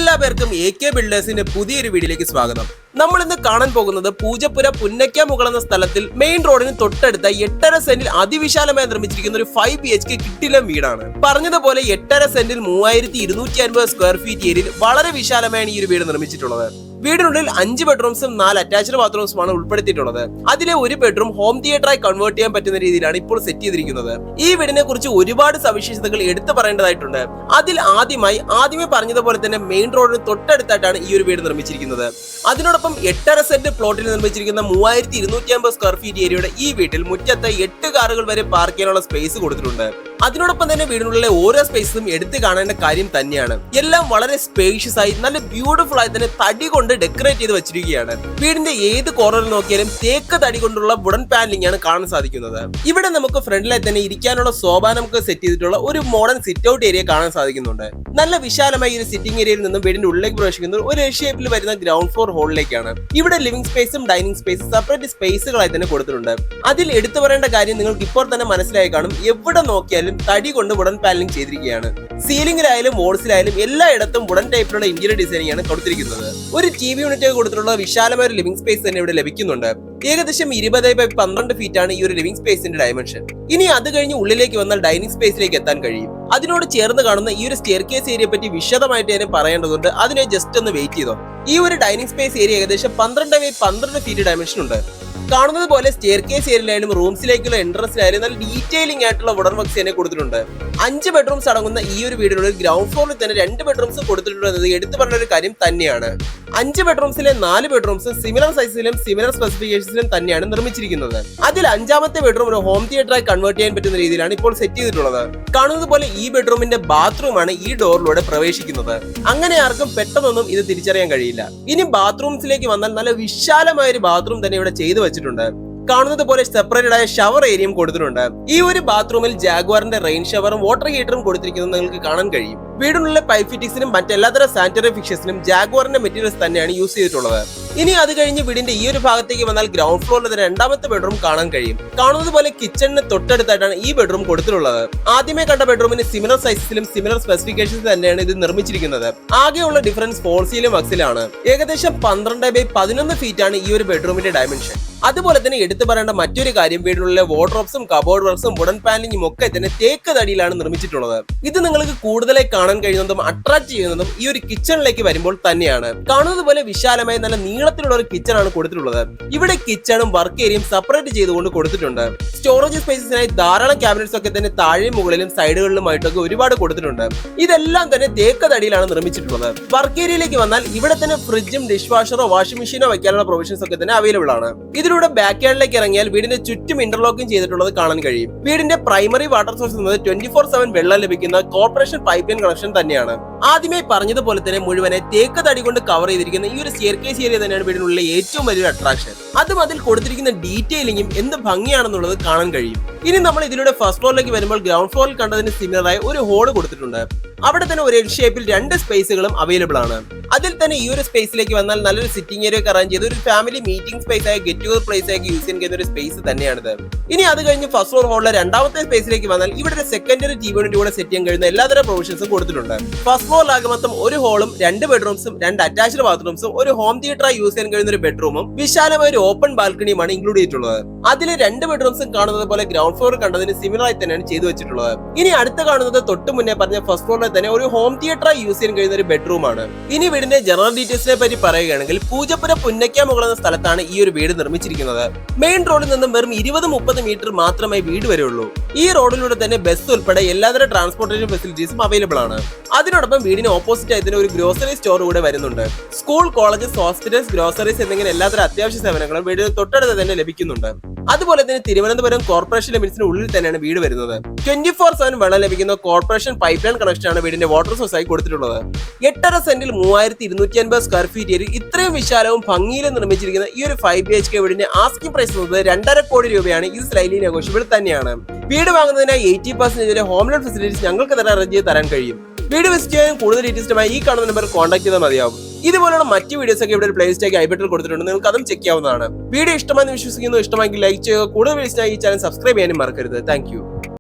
എല്ലാവർക്കും AK ബിൽഡേഴ്സിന്റെ പുതിയൊരു വീഡിയോയിലേക്ക് സ്വാഗതം. നമ്മൾ ഇന്ന് കാണാൻ പോകുന്നത് പൂജപ്പുര പുന്നയ്ക്കാമുകൾ എന്ന സ്ഥലത്തിൽ മെയിൻ റോഡിന് തൊട്ടടുത്ത 8.5 സെന്റിൽ അതിവിശാലമായി നിർമ്മിച്ചിരിക്കുന്ന ഒരു 5 BHK കിട്ടിലം വീടാണ്. പറഞ്ഞതുപോലെ 8.5 സെന്റിൽ 3250 സ്ക്വയർ ഫീറ്റ് ഏരിയയിൽ വളരെ വിശാലമായാണ് ഈ ഒരു വീട് നിർമ്മിച്ചിട്ടുള്ളത്. വീടിനുള്ളിൽ 5 ബെഡ്റൂംസും 4 അറ്റാച്ച്ഡ് ബാത്റൂംസുമാണ് ഉൾപ്പെടുത്തിയിട്ടുള്ളത്. അതിലെ ഒരു ബെഡ്റൂം ഹോം തിയേറ്ററായി കൺവേർട്ട് ചെയ്യാൻ പറ്റുന്ന രീതിയിലാണ് ഇപ്പോൾ സെറ്റ് ചെയ്തിരിക്കുന്നത്. ഈ വീടിനെ കുറിച്ച് ഒരുപാട് സവിശേഷതകൾ എടുത്തു പറയേണ്ടതായിട്ടുണ്ട്. അതിൽ ആദ്യമേ പറഞ്ഞതുപോലെ തന്നെ മെയിൻ റോഡിന് തൊട്ടടുത്തായിട്ടാണ് ഈ ഒരു വീട് നിർമ്മിച്ചിരിക്കുന്നത്. അതിനോടൊപ്പം 8.5 സെന്റ് പ്ലോട്ടിൽ നിർമ്മിച്ചിരിക്കുന്ന 3250 സ്ക്വയർ ഫീറ്റ് ഏരിയയുടെ ഈ വീട്ടിൽ മുറ്റത്ത് 8 കാറുകൾ വരെ പാർക്ക് ചെയ്യാനുള്ള സ്പേസ് കൊടുത്തിട്ടുണ്ട്. അതിനോടൊപ്പം തന്നെ വീടിനുള്ളിലെ ഓരോ സ്പേസും എടുത്തു കാണേണ്ട കാര്യം തന്നെയാണ്. എല്ലാം വളരെ സ്പേഷ്യസ് ആയി നല്ല ബ്യൂട്ടിഫുൾ ആയി തന്നെ തടി കൊണ്ട് ഡെക്കറേറ്റ് ചെയ്ത് വെച്ചിരിക്കുകയാണ്. വീടിന്റെ ഏത് കോർണറിൽ നോക്കിയാലും തേക്ക് തടി കൊണ്ടുള്ള വുഡൻ പാനലിംഗ് ആണ് കാണാൻ സാധിക്കുന്നത്. ഇവിടെ നമുക്ക് ഫ്രണ്ടിലായി തന്നെ ഇരിക്കാനുള്ള സോഫ നമുക്ക് സെറ്റ് ചെയ്തിട്ടുള്ള ഒരു മോഡേൺ സിറ്റ് ഔട്ട് ഏരിയ കാണാൻ സാധിക്കുന്നുണ്ട്. നല്ല വിശാലമായ ഒരു സിറ്റിംഗ് ഏരിയയിൽ നിന്നും വീടിന്റെ ഉള്ളിലേക്ക് പ്രവേശിക്കുന്നത് ഒരു ഷേപ്പിൽ വരുന്ന ഗ്രൗണ്ട് ഫ്ലോർ ഹോളിലേക്കാണ്. ഇവിടെ ലിവിംഗ് സ്പേസും ഡൈനിങ് സ്പേസും സെപ്പറേറ്റ് സ്പേസുകളായി തന്നെ കൊടുത്തിട്ടുണ്ട്. അതിൽ എടുത്തു പറയേണ്ട കാര്യം നിങ്ങൾക്ക് ഇപ്പോൾ തന്നെ മനസ്സിലായി കാണും. എവിടെ നോക്കിയാലും തടി കൊണ്ട് വുഡൻ പാനലിംഗ് ചെയ്തിരിക്കുകയാണ്. സീലിംഗിലായാലും വോൾസിലായാലും എല്ലായിടത്തും വുഡൻ ടൈപ്പിലുള്ള ഇന്റീരിയർ ഡിസൈനിങ് ആണ് കൊടുത്തിരിക്കുന്നത്. ഒരു TV യൂണിറ്റ് കൊടുത്തിട്ടുള്ള വിശാലമായ ഒരു ലിവിംഗ് സ്പേസ് തന്നെ ഇവിടെ ലഭിക്കുന്നുണ്ട്. ഏകദേശം 20x12 ഫീറ്റ് ആണ് ഈ ഒരു ലിവിംഗ് സ്പേസിന്റെ ഡയമെൻഷൻ. ഇനി അത് കഴിഞ്ഞ് ഉള്ളിലേക്ക് വന്നാൽ ഡൈനിങ് സ്പേസിലേക്ക് എത്താൻ കഴിയും. അതിനോട് ചേർന്ന് കാണുന്ന ഈ ഒരു സ്റ്റെയർകേസ് ഏരിയയെ പറ്റി വിശദമായിട്ട് തന്നെ പറയേണ്ടതുണ്ട്. അതിനെ ജസ്റ്റ് ഒന്ന് വെയിറ്റ് ചെയ്തോ. ഈ ഒരു ഡൈനിങ് സ്പേസ് ഏരിയ ഏകദേശം 12x12 ഫീറ്റ് ഡയമെൻഷൻ ഉണ്ട്. കാണുന്നത് പോലെ സ്റ്റെയർകേസ് ഏരിയയിലായാലും റൂംസിലേക്കുള്ള എൻട്രൻസിലായാലും നല്ല ഡീറ്റെയിലിംഗ് ആയിട്ടുള്ള വുഡൻ വർക്ക്സ് തന്നെ കൊടുത്തിട്ടുണ്ട്. 5 ബെഡ്റൂംസ് അടങ്ങുന്ന ഈ ഒരു വീടിനുള്ളിൽ ഗ്രൗണ്ട് ഫ്ലോറിൽ തന്നെ 2 ബെഡ്റൂംസ് കൊടുത്തിട്ടുള്ളത് എടുത്തു പറഞ്ഞ ഒരു കാര്യം തന്നെയാണ്. 5 ബെഡ്റൂംസിലെ 4 ബെഡ്റൂംസ് സിമിലർ സൈസിലും സിമിലർ സ്പെസിഫിക്കേഷൻസിലും തന്നെയാണ് നിർമ്മിച്ചിരിക്കുന്നത്. അതിൽ 5ാമത്തെ ബെഡ്റൂം ഒരു ഹോം തിയേറ്ററായി കൺവേർട്ട് ചെയ്യാൻ പറ്റുന്ന രീതിയിലാണ് ഇപ്പോൾ സെറ്റ് ചെയ്തിട്ടുള്ളത്. കാണുന്നത് പോലെ ഈ ബെഡ്റൂമിന്റെ ബാത്റൂമാണ് ഈ ഡോറിലൂടെ പ്രവേശിക്കുന്നത്. അങ്ങനെ ആർക്കും പെട്ടെന്നൊന്നും ഇത് തിരിച്ചറിയാൻ കഴിയില്ല. ഇനി ബാത്റൂംസിലേക്ക് വന്നാൽ നല്ല വിശാലമായ ഒരു ബാത്റൂം തന്നെ ഇവിടെ ചെയ്തു വെച്ചിട്ടുണ്ട്. കാണുന്നത് പോലെ സെപ്പറേറ്റഡ് ആയ ഷവർ ഏരിയയും കൊടുത്തിട്ടുണ്ട്. ഈ ഒരു ബാത്റൂമിൽ ജാഗ്വാറിന്റെ റെയിൻ ഷവറും വാട്ടർ ഹീറ്ററും കൊടുത്തിരിക്കുന്നത് നിങ്ങൾക്ക് കാണാൻ കഴിയും. വീടിനുള്ളിലെ പൈപ്പ് ഫിറ്റിംഗ്സിനും മറ്റെല്ലാത്തരം സാനിറ്ററി ഫിക്സേഴ്സിനും ജാഗ്വാറിന്റെ മെറ്റീരിയൽസ് തന്നെയാണ് യൂസ് ചെയ്തിട്ടുള്ളത്. ഇനി അത് കഴിഞ്ഞ് വീടിന്റെ ഈ ഒരു ഭാഗത്തേക്ക് വന്നാൽ ഗ്രൗണ്ട് ഫ്ലോറിൽ 2ാമത്തെ ബെഡ്റൂം കാണാൻ കഴിയും. കാണുന്നത് പോലെ കിച്ചണിന് തൊട്ടടുത്തായിട്ടാണ് ഈ ബെഡ്റൂം കൊടുത്തിട്ടുള്ളത്. ആദ്യമേ കണ്ട ബെഡ്റൂമിന് സിമിലർ സൈസിലും സിമിലർ സ്പെസിഫിക്കേഷൻസ് തന്നെയാണ് ഇത് നിർമ്മിച്ചിരിക്കുന്നത്. ആകെയുള്ള ഡിഫറൻസ് ഫോൾസിലും വക്സിലാണ്. ഏകദേശം 12x11 ഫീറ്റ് ആണ് ഈ ഒരു ബെഡ്റൂമിന്റെ ഡയമെൻഷൻ. അതുപോലെ തന്നെ എടുത്തു പറയേണ്ട മറ്റൊരു കാര്യം വീടിനുള്ളിലെ വാർഡ്രോബ്സും കബോർഡ് വർക്ക്സും വുഡൻ പാനലിംഗും ഒക്കെ തന്നെ തേക്ക് തടിയിലാണ് നിർമ്മിച്ചിട്ടുള്ളത്. ഇത് നിങ്ങൾക്ക് കൂടുതലായി കാണാൻ കഴിയുന്നതും അട്രാക്ട് ചെയ്യുന്നതും ഈ ഒരു കിച്ചണിലേക്ക് വരുമ്പോൾ തന്നെയാണ്. കാണുന്നത് പോലെ വിശാലമായി നല്ല നീളത്തിലുള്ള ഒരു കിച്ചൺ ആണ് കൊടുത്തിട്ടുള്ളത്. ഇവിടെ കിച്ചണും വർക്ക് ഏരിയയും സെപ്പറേറ്റ് ചെയ്തുകൊണ്ട് കൊടുത്തിട്ടുണ്ട്. സ്റ്റോറേജ് സ്പേസിനായി ധാരാളം ക്യാബിനറ്റ്സ് ഒക്കെ തന്നെ താഴെയും മുകളിലും സൈഡുകളിലുമായിട്ടൊക്കെ ഒരുപാട് കൊടുത്തിട്ടുണ്ട്. ഇതെല്ലാം തന്നെ തേക്ക് തടിയിലാണ് നിർമ്മിച്ചിട്ടുള്ളത്. വർക്ക് ഏരിയയിലേക്ക് വന്നാൽ ഇവിടെ തന്നെ ഫ്രിഡ്ജും ഡിഷ് വാഷറോ വാഷിംഗ് മെഷീനോ വയ്ക്കാനുള്ള പ്രൊവിഷൻസ് ഒക്കെ തന്നെ അവൈലബിൾ ആണ്. ഇതിലൂടെ ബാക്ക് യാർഡിലേക്ക് ഇറങ്ങിയാൽ വീടിന്റെ ചുറ്റും ഇന്റർലോക്കിംഗ് ചെയ്തിട്ടുള്ളത് കാണാൻ കഴിയും. വീടിന്റെ പ്രൈമറി വാട്ടർ സോഴ്സ് എന്നത് 24/7 വെള്ളം ലഭിക്കുന്ന കോർപ്പറേഷൻ പൈപ്പ് ലൈൻ കണക്ഷൻ തന്നെയാണ്. ആദ്യമേ പറഞ്ഞതുപോലെ തന്നെ മുഴുവനെ തേക്ക് തടി കൊണ്ട് കവർ ചെയ്തിരിക്കുന്ന ഈ ഒരു സ്റ്റെയർകേസ് ഏരിയ തന്നെയാണ് വീടിനുള്ള ഏറ്റവും വലിയൊരു അട്രാക്ഷൻ. അതും അതിൽ കൊടുത്തിരിക്കുന്ന ഡീറ്റെയിലിംഗും എന്ത് ഭംഗിയാണെന്നുള്ളത് കാണാൻ കഴിയും. ഇനി നമ്മൾ ഇതിലൂടെ ഫസ്റ്റ് ഫ്ലോറിലേക്ക് വരുമ്പോൾ ഗ്രൗണ്ട് ഫ്ലോറിൽ കണ്ടതിന് സിമിലറായ ഒരു ഹോള് കൊടുത്തിട്ടുണ്ട്. അവിടെ തന്നെ ഒരു എൽ ഷേപ്പിൽ 2 സ്പേസുകളും അവൈലബിൾ ആണ്. അതിൽ തന്നെ ഈ ഒരു സ്പേസിലേക്ക് വന്നാൽ നല്ലൊരു സിറ്റിംഗ് ഏരിയ ഒക്കെ അറേഞ്ച് ചെയ്ത് ഒരു ഫാമിലി മീറ്റിംഗ് സ്പേസ് ആയ ഗെറ്റ് ടുഗദർ പ്ലേസ് ആയി യൂസ് ചെയ്യുന്ന ഒരു സ്പേസ് തന്നെയാണിത്. ഇനി അത് കഴിഞ്ഞ് ഫസ്റ്റ് ഫ്ലോർ ഹോളിലെ 2ാമത്തെ സ്പേസിലേക്ക് വന്നാൽ ഇവിടെ ഒരു സെക്കൻഡറി TV യൂണിറ്റ് കൂടെ സെറ്റ് ചെയ്യാൻ കഴിയുന്ന എല്ലാതരം പ്രൊവിഷൻസും കൊടുത്തിട്ടുണ്ട്. ഫസ്റ്റ് ഫ്ലോറിലാകെ മൊത്തം ഒരു ഹോളും 2 ബെഡ്റൂംസും 2 അറ്റാച്ച്ഡ് ബാത്റൂംസും ഒരു ഹോം തിയേറ്ററായി യൂസ് ചെയ്യാൻ കഴിയുന്ന ഒരു ബെഡ്റൂമും വിശാലമായ ഒരു ഓപ്പൺ ബാൽക്കണിയുമാണ് ഇൻക്ലൂഡ് ചെയ്തിട്ടുള്ളത്. അതിലെ 2 ബെഡ്റൂംസും കാണുന്നത് പോലെ ഗ്രൗണ്ട് ഫ്ലോർ കണ്ടതിന് സിമിലർ ആയി തന്നെയാണ് ചെയ്തു വെച്ചിട്ടുള്ളത്. ഇനി അടുത്ത കാണുന്നത് തൊട്ട് മുന്നേ പറഞ്ഞ ഫസ്റ്റ് ഫ്ലോറിൽ തന്നെ ഒരു ഹോം തിയേറ്ററായി യൂസ് ചെയ്യാൻ കഴിയുന്ന ഒരു ബെഡ്റൂമാണ്. ഇനി വീടിന്റെ ജനറൽ ഡീറ്റെയിൽസിനെ പറ്റി പറയുകയാണെങ്കിൽ പൂജപ്പുര പുന്നയ്ക്കാമുകൾ എന്ന സ്ഥലത്താണ് ഈ ഒരു വീട് നിർമ്മിച്ചിരിക്കുന്നത്. മെയിൻ റോഡിൽ നിന്നും വെറും 20-30 മീറ്റർ മാത്രമേ വീട് വരെയുള്ളൂ. ഈ റോഡിലൂടെ തന്നെ ബസ് ഉൾപ്പെടെ എല്ലാതരം ട്രാൻസ്പോർട്ടേഷൻ ഫെസിലിറ്റീസും അവൈലബിൾ ആണ്. അതിനോടൊപ്പം വീടിന് ഓപ്പോസിറ്റ് ആയി തന്നെ ഒരു ഗ്രോസറി സ്റ്റോർ കൂടെ വരുന്നുണ്ട്. സ്കൂൾ, കോളേജസ്, ഹോസ്പിറ്റൽസ്, ഗ്രോസറീസ് എന്നിങ്ങനെ എല്ലാതരം അത്യാവശ്യ സേവനങ്ങളും വീടിന് തൊട്ടടുത്ത് തന്നെ ലഭിക്കുന്നുണ്ട്. അതുപോലെ തന്നെ തിരുവനന്തപുരം കോർപ്പറേഷൻ ലിമിറ്റ്സിന് ഉള്ളിൽ തന്നെയാണ് വീട് വരുന്നത്. 24/7 വെള്ളം ലഭിക്കുന്ന കോർപ്പറേഷൻ പൈപ്പ് ലൈൻ കണക്ഷനാണ് വീടിന്റെ വാട്ടർ സോഴ്സ് ആയി കൊടുത്തിട്ടുള്ളത്. 8.5 സെന്റിൽ 3250 സ്ക്വയർ ഫീറ്റ് ഏരിയ ഇത്രയും വിശാലവും ഭംഗിയിലും നിർമ്മിച്ചിരിക്കുന്ന ഈ ഒരു 5 BHK വീടിന്റെ ആസ്കിംഗ് പ്രൈസ് എന്നത് 2.5 കോടി രൂപയാണ്. ഇത് സ്ലൈറ്റ്ലി നെഗോഷ്യബിൾ തന്നെയാണ്. വീട് വാങ്ങുന്നതിനായി 80% ഹോം ലോൺ ഫെസിലിറ്റീസ് ഞങ്ങൾക്ക് തന്നെ അറേഞ്ച് ചെയ്ത് തരാൻ കഴിയും. വീഡിയോ വിസിറ്റ് ചെയ്യാൻ കൂടുതൽ ഡീറ്റെയിൽസുമായി ഈ കാണുന്ന നമ്പർ കോൺടാക്ട് ചെയ്താൽ മതിയാവും. ഇതുപോലുള്ള മറ്റു വീഡിയോസ് ഒക്കെ ഇവിടെ ഒരു പ്ലേലിസ്റ്റ് ഐ ബട്ടണിൽ കൊടുത്തിട്ടുണ്ട്. നിങ്ങൾക്ക് അതും ചെക്ക് ചെയ്യാവുന്നതാണ്. വീഡിയോ ഇഷ്ടമാണെന്ന് വിശ്വസിക്കുന്നു. ഇഷ്ടമായെങ്കിൽ ലൈക്ക് ചെയ്യുക. കൂടുതൽ വീഡിയോസിനായി ഈ ചാനൽ സബ്സ്ക്രൈബ് ചെയ്യാനും മറക്കരുത്. Thank you.